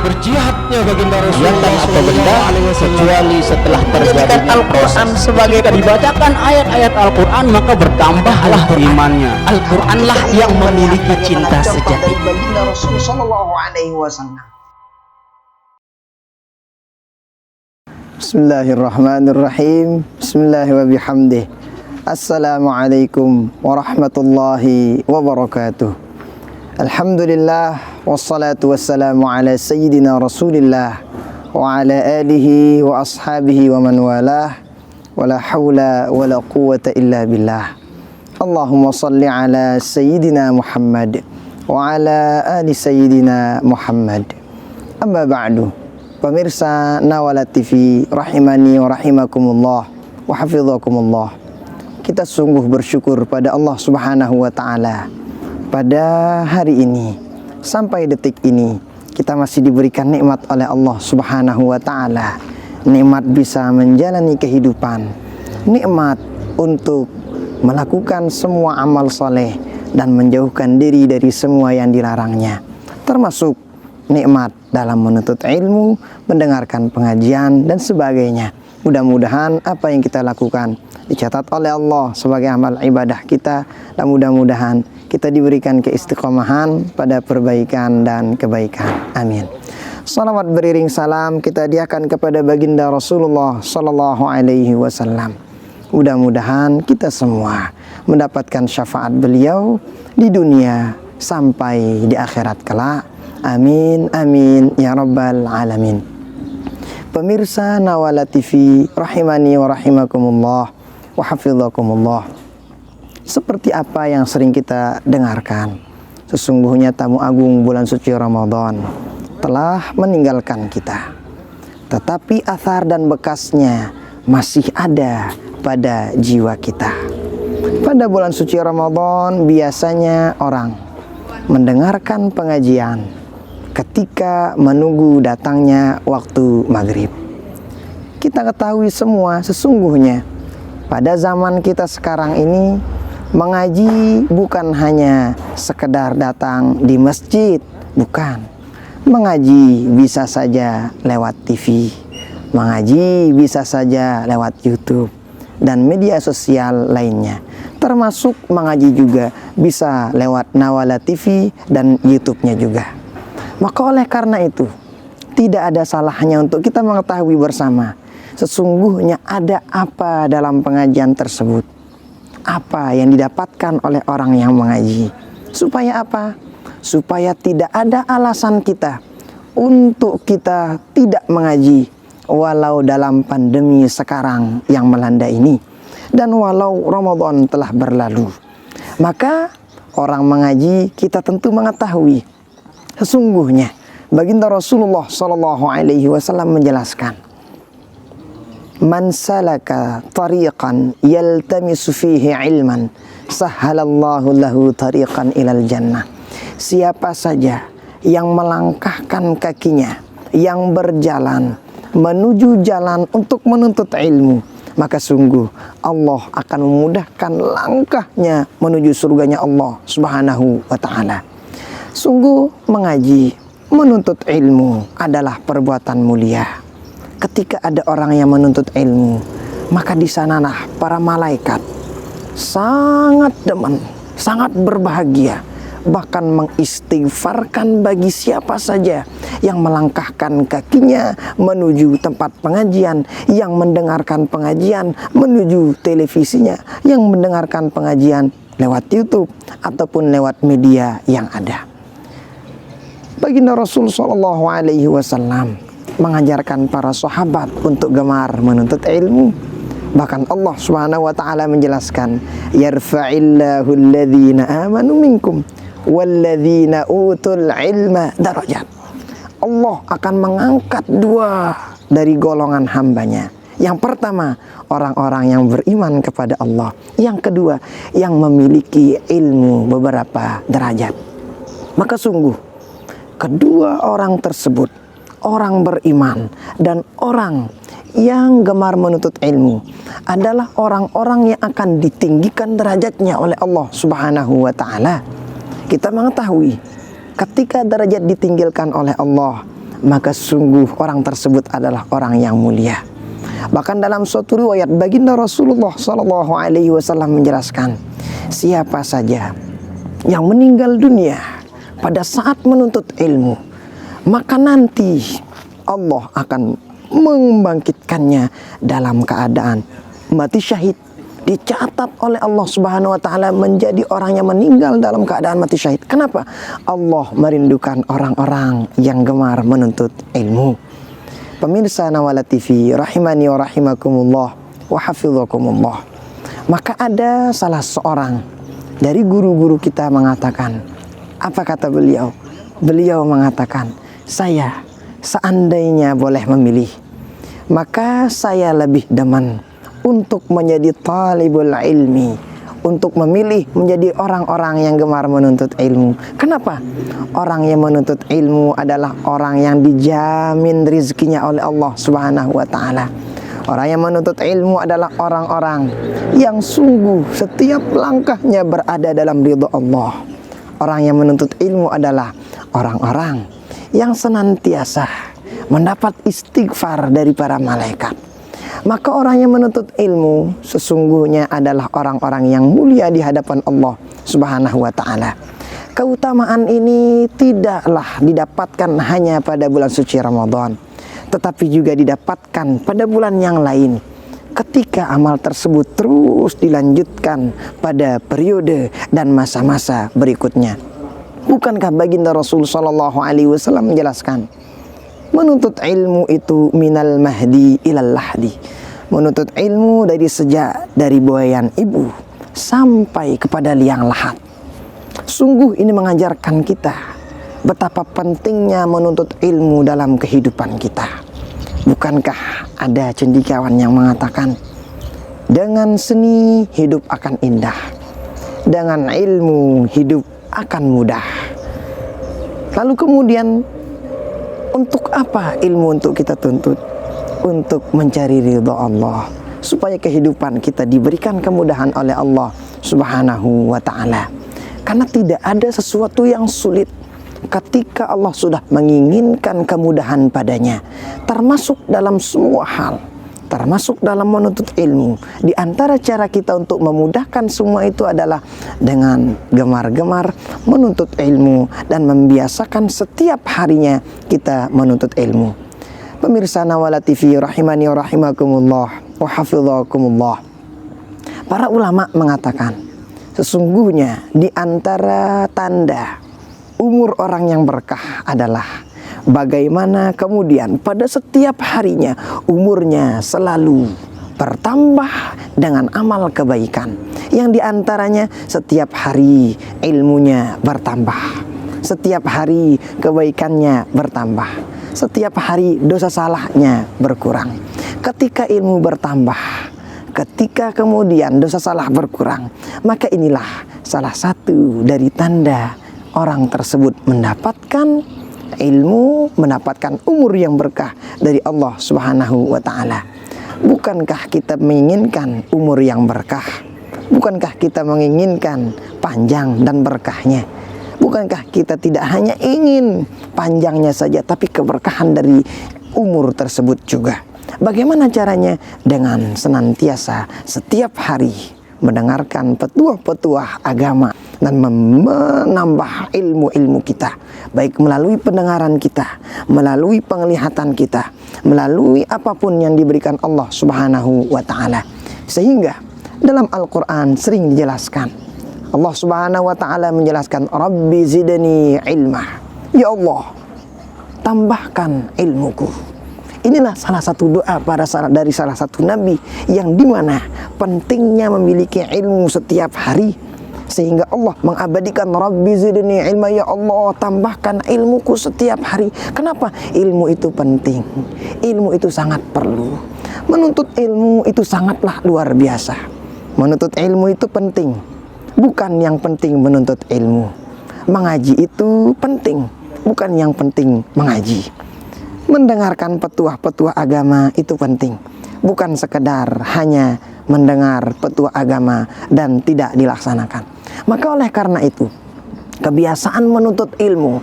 berjihadnya baginda Rasulullah SAW kecuali setelah terjadinya Al-Quran sebagai dibacakan ayat-ayat Al-Quran maka bertambahlah imannya. Al-Quranlah yang memiliki cinta sejati. Baginda Rasulullah SAW. Bismillahirrahmanirrahim. Bismillahirrahmanirrahim. Assalamualaikum warahmatullahi wabarakatuh. Alhamdulillah wassalatu wassalamu ala sayyidina Rasulillah wa ala alihi wa ashabihi wa man walah wa la hawla wa la quwwata illa billah. Allahumma salli ala sayyidina Muhammad wa ala ali sayyidina Muhammad. Amma ba'du. Pemirsa Nawalat TV rahimani wa rahimakumullah wa hafizakumullah. Kita sungguh bersyukur pada Allah Subhanahu wa taala. Pada hari ini sampai detik ini kita masih diberikan nikmat oleh Allah Subhanahu wa taala. Nikmat bisa menjalani kehidupan, nikmat untuk melakukan semua amal soleh dan menjauhkan diri dari semua yang dilarangnya, termasuk nikmat dalam menuntut ilmu, mendengarkan pengajian dan sebagainya. Mudah-mudahan apa yang kita lakukan dicatat oleh Allah sebagai amal ibadah kita, dan mudah-mudahan kita diberikan keistiqomahan pada perbaikan dan kebaikan. Amin. Salawat beriring salam kita hadiahkan kepada baginda Rasulullah Sallallahu Alaihi Wasallam. Mudah-mudahan kita semua mendapatkan syafaat beliau di dunia sampai di akhirat kelak. Amin, amin, ya rabbal alamin. Pemirsa Nawalat TV rahimani wa rahimakumullah wa hafizakumullah. Seperti apa yang sering kita dengarkan, sesungguhnya tamu agung bulan suci Ramadan telah meninggalkan kita, tetapi athar dan bekasnya masih ada pada jiwa kita. Pada bulan suci Ramadan biasanya orang mendengarkan pengajian ketika menunggu datangnya waktu maghrib. Kita ketahui semua sesungguhnya pada zaman kita sekarang ini mengaji bukan hanya sekedar datang di masjid, bukan. Mengaji bisa saja lewat TV, mengaji bisa saja lewat YouTube dan media sosial lainnya. Termasuk mengaji juga bisa lewat Nawalat TV dan YouTube-nya juga. Maka oleh karena itu, tidak ada salahnya untuk kita mengetahui bersama sesungguhnya ada apa dalam pengajian tersebut. Apa yang didapatkan oleh orang yang mengaji. Supaya apa? Supaya tidak ada alasan kita untuk kita tidak mengaji, walau dalam pandemi sekarang yang melanda ini, dan walau Ramadan telah berlalu. Maka orang mengaji kita tentu mengetahui sesungguhnya baginda Rasulullah Sallallahu Alaihi Wasallam menjelaskan, man salaka tariqan yaltamisu fihi ilman sahhalallahu lahu tariqan ilal jannah. Siapa saja yang melangkahkan kakinya, yang berjalan menuju jalan untuk menuntut ilmu, maka sungguh Allah akan memudahkan langkahnya menuju surganya Allah Subhanahu wa ta'ala. Sungguh mengaji, menuntut ilmu adalah perbuatan mulia. Ketika ada orang yang menuntut ilmu, maka di sanalah para malaikat sangat demen, sangat berbahagia, bahkan mengistighfarkan bagi siapa saja yang melangkahkan kakinya menuju tempat pengajian, yang mendengarkan pengajian menuju televisinya, yang mendengarkan pengajian lewat YouTube ataupun lewat media yang ada. Baginda Rasul Sallallahu Alaihi Wasallam mengajarkan para sahabat untuk gemar menuntut ilmu. Bahkan Allah Subhanahu wa taala menjelaskan, yarfa'illahu alladhina amanu minkum walladzina utul ilma darajat. Allah akan mengangkat dua dari golongan hambanya. Yang pertama, orang-orang yang beriman kepada Allah. Yang kedua, yang memiliki ilmu beberapa derajat. Maka sungguh kedua orang tersebut, orang beriman dan orang yang gemar menuntut ilmu, adalah orang-orang yang akan ditinggikan derajatnya oleh Allah Subhanahu wa ta'ala. Kita mengetahui ketika derajat ditinggikan oleh Allah, maka sungguh orang tersebut adalah orang yang mulia. Bahkan dalam suatu riwayat baginda Rasulullah Shallallahu Alaihi Wasallam menjelaskan, siapa saja yang meninggal dunia pada saat menuntut ilmu, maka nanti Allah akan membangkitkannya dalam keadaan mati syahid. Dicatat oleh Allah Subhanahu wa taala menjadi orang yang meninggal dalam keadaan mati syahid. Kenapa? Allah merindukan orang-orang yang gemar menuntut ilmu. Pemirsa Nawala TV rahimani wa rahimakumullah wa hafizakumullah. Maka ada salah seorang dari guru-guru kita mengatakan, apa kata beliau? Beliau mengatakan, saya seandainya boleh memilih, maka saya lebih demen untuk menjadi talibul ilmi, untuk memilih menjadi orang-orang yang gemar menuntut ilmu. Kenapa? Orang yang menuntut ilmu adalah orang yang dijamin rizkinya oleh Allah Subhanahu wa ta'ala. Orang yang menuntut ilmu adalah orang-orang yang sungguh setiap langkahnya berada dalam ridha Allah. Orang yang menuntut ilmu adalah orang-orang yang senantiasa mendapat istighfar dari para malaikat. Maka orang yang menuntut ilmu sesungguhnya adalah orang-orang yang mulia di hadapan Allah Subhanahu wa ta'ala. Keutamaan ini tidaklah didapatkan hanya pada bulan suci Ramadan, tetapi juga didapatkan pada bulan yang lain, ketika amal tersebut terus dilanjutkan pada periode dan masa-masa berikutnya. Bukankah baginda Rasul Shallallahu Alaihi Wasallam menjelaskan, menuntut ilmu itu minal mahdi ilal lahdi. Menuntut ilmu dari buayan ibu sampai kepada liang lahat. Sungguh ini mengajarkan kita betapa pentingnya menuntut ilmu dalam kehidupan kita. Bukankah ada cendekiawan yang mengatakan, dengan seni hidup akan indah, dengan ilmu hidup akan mudah. Lalu kemudian, untuk apa ilmu untuk kita tuntut? Untuk mencari ridha Allah, supaya kehidupan kita diberikan kemudahan oleh Allah Subhanahu wa ta'ala. Karena tidak ada sesuatu yang sulit ketika Allah sudah menginginkan kemudahan padanya, termasuk dalam semua hal, termasuk dalam menuntut ilmu. Di antara cara kita untuk memudahkan semua itu adalah dengan gemar-gemar menuntut ilmu dan membiasakan setiap harinya kita menuntut ilmu. Pemirsa Nawala TV rahimani wa rahimakumullah wa hafizakumullah. Para ulama mengatakan, sesungguhnya di antara tanda umur orang yang berkah adalah bagaimana kemudian pada setiap harinya umurnya selalu bertambah dengan amal kebaikan, yang diantaranya setiap hari ilmunya bertambah, setiap hari kebaikannya bertambah, setiap hari dosa salahnya berkurang. Ketika ilmu bertambah, ketika kemudian dosa salah berkurang, maka inilah salah satu dari tanda orang tersebut mendapatkan ilmu, mendapatkan umur yang berkah dari Allah Subhanahu wa ta'ala. Bukankah kita menginginkan umur yang berkah? Bukankah kita menginginkan panjang dan berkahnya? Bukankah kita tidak hanya ingin panjangnya saja, tapi keberkahan dari umur tersebut juga? Bagaimana caranya? Dengan senantiasa setiap hari mendengarkan petuah-petuah agama dan menambah ilmu-ilmu kita, baik melalui pendengaran kita, melalui penglihatan kita, melalui apapun yang diberikan Allah Subhanahu wa ta'ala. Sehingga dalam Al-Quran sering dijelaskan, Allah Subhanahu wa ta'ala menjelaskan, Rabbi zidni ilmah. Ya Allah, tambahkan ilmuku. Inilah salah satu doa dari salah satu nabi, yang dimana pentingnya memiliki ilmu setiap hari, sehingga Allah mengabadikan Rabbi zidni ilma. Ya Allah, tambahkan ilmuku setiap hari. Kenapa? Ilmu itu penting, ilmu itu sangat perlu. Menuntut ilmu itu sangatlah luar biasa. Menuntut ilmu itu penting. Bukan yang penting menuntut ilmu. Mengaji itu penting, bukan yang penting mengaji. Mendengarkan petuah-petuah agama itu penting, bukan sekedar hanya mendengar petuah agama dan tidak dilaksanakan. Maka oleh karena itu, kebiasaan menuntut ilmu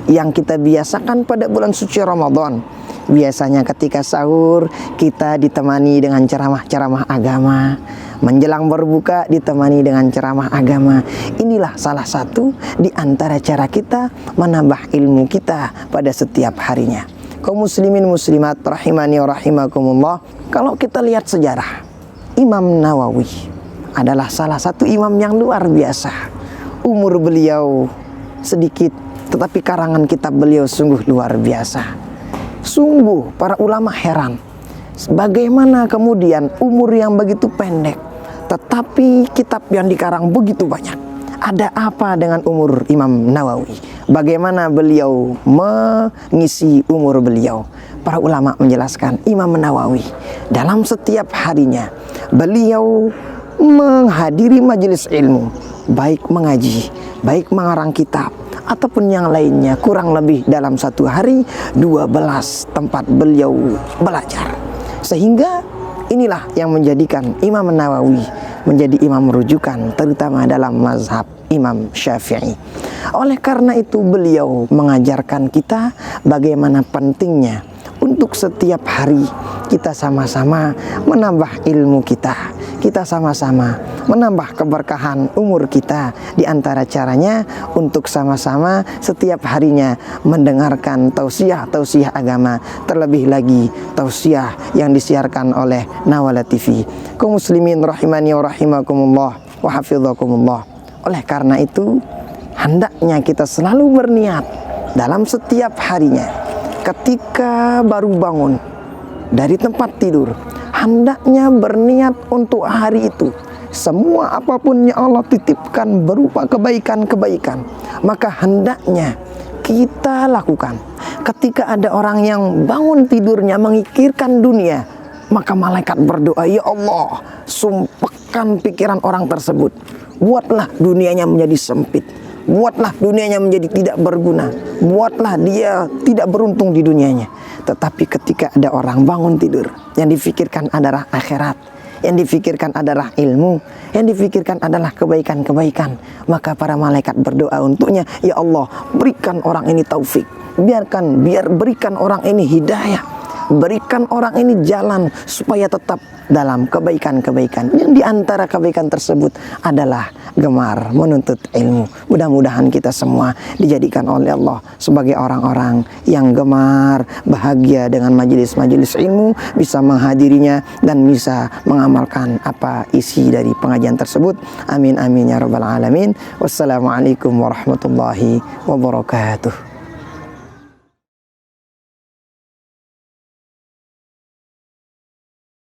yang kita biasakan pada bulan suci Ramadan. Biasanya ketika sahur kita ditemani dengan ceramah-ceramah agama, menjelang berbuka ditemani dengan ceramah agama. Inilah salah satu di antara cara kita menambah ilmu kita pada setiap harinya. Kaum muslimin muslimat rahimani wa rahimakumullah, kalau kita lihat sejarah, Imam Nawawi adalah salah satu imam yang luar biasa. Umur beliau sedikit, tetapi karangan kitab beliau sungguh luar biasa. Sungguh para ulama heran, bagaimana kemudian umur yang begitu pendek, tetapi kitab yang dikarang begitu banyak. Ada apa dengan umur Imam Nawawi? Bagaimana beliau mengisi umur beliau? Para ulama menjelaskan, Imam Nawawi dalam setiap harinya beliau menghadiri majelis ilmu, baik mengaji, baik mengarang kitab, ataupun yang lainnya, kurang lebih dalam satu hari 12 tempat beliau belajar. Sehingga inilah yang menjadikan Imam Nawawi menjadi imam rujukan, terutama dalam mazhab Imam Syafi'i. Oleh karena itu beliau mengajarkan kita bagaimana pentingnya untuk setiap hari kita sama-sama menambah ilmu kita, kita sama-sama menambah keberkahan umur kita. Di antara caranya untuk sama-sama setiap harinya mendengarkan tausiah-tausiah agama, terlebih lagi tausiah yang disiarkan oleh Nawala TV. Kaum muslimin rahimani wa rahimakumullah wa hafidhakumullah. Oleh karena itu hendaknya kita selalu berniat dalam setiap harinya, ketika baru bangun dari tempat tidur, hendaknya berniat untuk hari itu. Semua apapun yang Allah titipkan berupa kebaikan-kebaikan, maka hendaknya kita lakukan. Ketika ada orang yang bangun tidurnya memikirkan dunia, maka malaikat berdoa, ya Allah, sumpahkan pikiran orang tersebut. Buatlah dunianya menjadi sempit. Buatlah dunianya menjadi tidak berguna. Buatlah dia tidak beruntung di dunianya. Tetapi ketika ada orang bangun tidur, yang difikirkan adalah akhirat, yang difikirkan adalah ilmu, yang difikirkan adalah kebaikan-kebaikan, maka para malaikat berdoa untuknya, ya Allah, berikan orang ini taufik, berikan orang ini hidayah, berikan orang ini jalan supaya tetap dalam kebaikan-kebaikan. Yang diantara kebaikan tersebut adalah gemar menuntut ilmu. Mudah-mudahan kita semua dijadikan oleh Allah sebagai orang-orang yang gemar, bahagia dengan majelis-majelis ilmu, bisa menghadirinya dan bisa mengamalkan apa isi dari pengajian tersebut. Amin amin ya rabbal alamin. Wassalamualaikum warahmatullahi wabarakatuh.